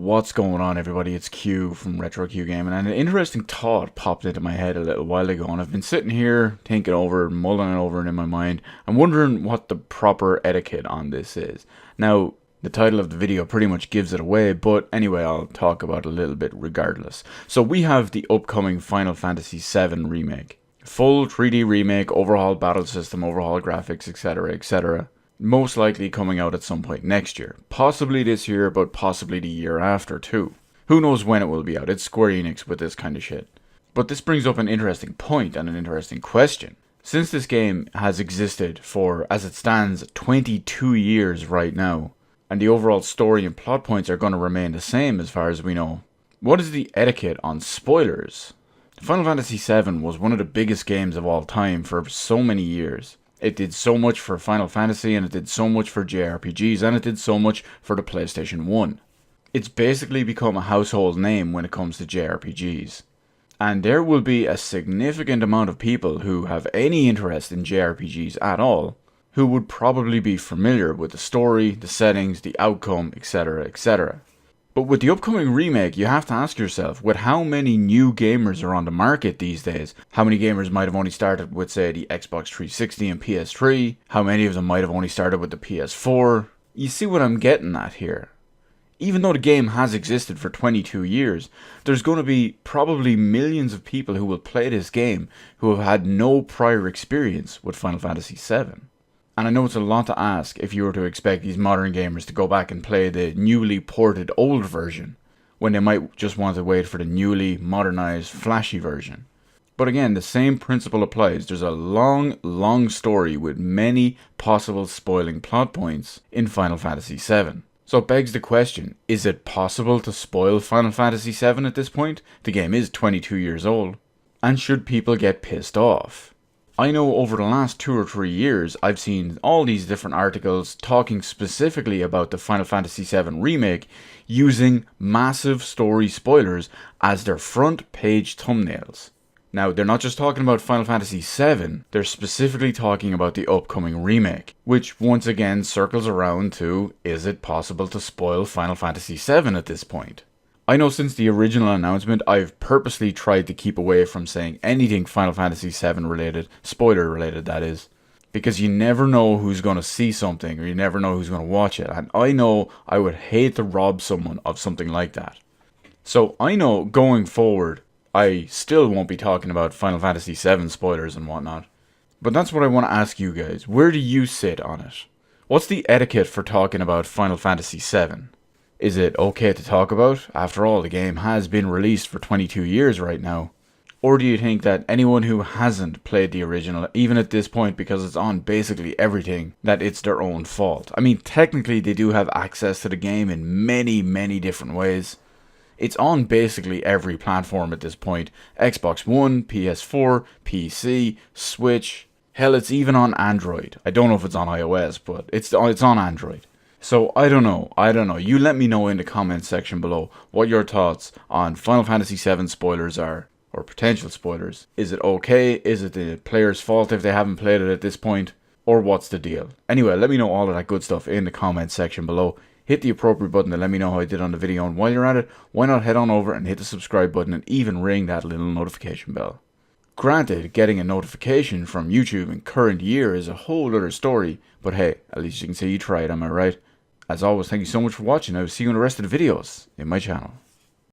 What's going on, everybody? It's Q from Retro Q Gaming, and an interesting thought popped into my head a little while ago, and I've been sitting here thinking over, mulling it over in my mind. I'm wondering what the proper etiquette on this is. Now, the title of the video pretty much gives it away, but anyway, I'll talk about it a little bit regardless. So we have the upcoming Final Fantasy VII Remake. Full 3D remake, overhaul battle system, overhaul graphics, etc, etc. Most likely coming out at some point next year. Possibly this year, but possibly the year after too. Who knows when it will be out? It's Square Enix with this kind of shit. But this brings up an interesting point and an interesting question. Since this game has existed for, as it stands, 22 years right now, and the overall story and plot points are going to remain the same as far as we know, what is the etiquette on spoilers? Final Fantasy VII was one of the biggest games of all time for so many years. It did so much for Final Fantasy, and it did so much for JRPGs, and it did so much for the PlayStation 1. It's basically become a household name when it comes to JRPGs. And there will be a significant amount of people who have any interest in JRPGs at all, who would probably be familiar with the story, the settings, the outcome, etc, etc. But with the upcoming remake, you have to ask yourself, with how many new gamers are on the market these days, how many gamers might have only started with, say, the Xbox 360 and PS3, how many of them might have only started with the PS4, you see what I'm getting at here. Even though the game has existed for 22 years, there's going to be probably millions of people who will play this game who have had no prior experience with Final Fantasy VII. And I know it's a lot to ask if you were to expect these modern gamers to go back and play the newly ported old version, when they might just want to wait for the newly modernized flashy version. But again, the same principle applies. There's a long story with many possible spoiling plot points in Final Fantasy VII. So it begs the question, is it possible to spoil Final Fantasy VII at this point? The game is 22 years old. And should people get pissed off? I know over the last 2 or 3 years, I've seen all these different articles talking specifically about the Final Fantasy VII Remake using massive story spoilers as their front page thumbnails. Now, they're not just talking about Final Fantasy VII, they're specifically talking about the upcoming remake, which once again circles around to, is it possible to spoil Final Fantasy VII at this point? I know since the original announcement, I've purposely tried to keep away from saying anything Final Fantasy VII related, spoiler related that is, because you never know who's going to see something or you never know who's going to watch it, and I know I would hate to rob someone of something like that. So I know going forward, I still won't be talking about Final Fantasy VII spoilers and whatnot, but that's what I want to ask you guys. Where do you sit on it? What's the etiquette for talking about Final Fantasy VII? Is it okay to talk about? After all, the game has been released for 22 years right now. Or do you think that anyone who hasn't played the original, even at this point because it's on basically everything, that it's their own fault? I mean, technically they do have access to the game in many different ways. It's on basically every platform at this point. Xbox One, PS4, PC, Switch. Hell, it's even on Android. I don't know if it's on iOS, but it's on Android. So, I don't know, you let me know in the comments section below what your thoughts on Final Fantasy VII spoilers are, or potential spoilers. Is it okay? Is it the player's fault if they haven't played it at this point? Or what's the deal? Anyway, let me know all of that good stuff in the comments section below. Hit the appropriate button to let me know how I did on the video, and while you're at it, why not head on over and hit the subscribe button and even ring that little notification bell. Granted, getting a notification from YouTube in current year is a whole other story, but hey, at least you can say you tried, am I right? As always, thank you so much for watching. I will see you in the rest of the videos in my channel.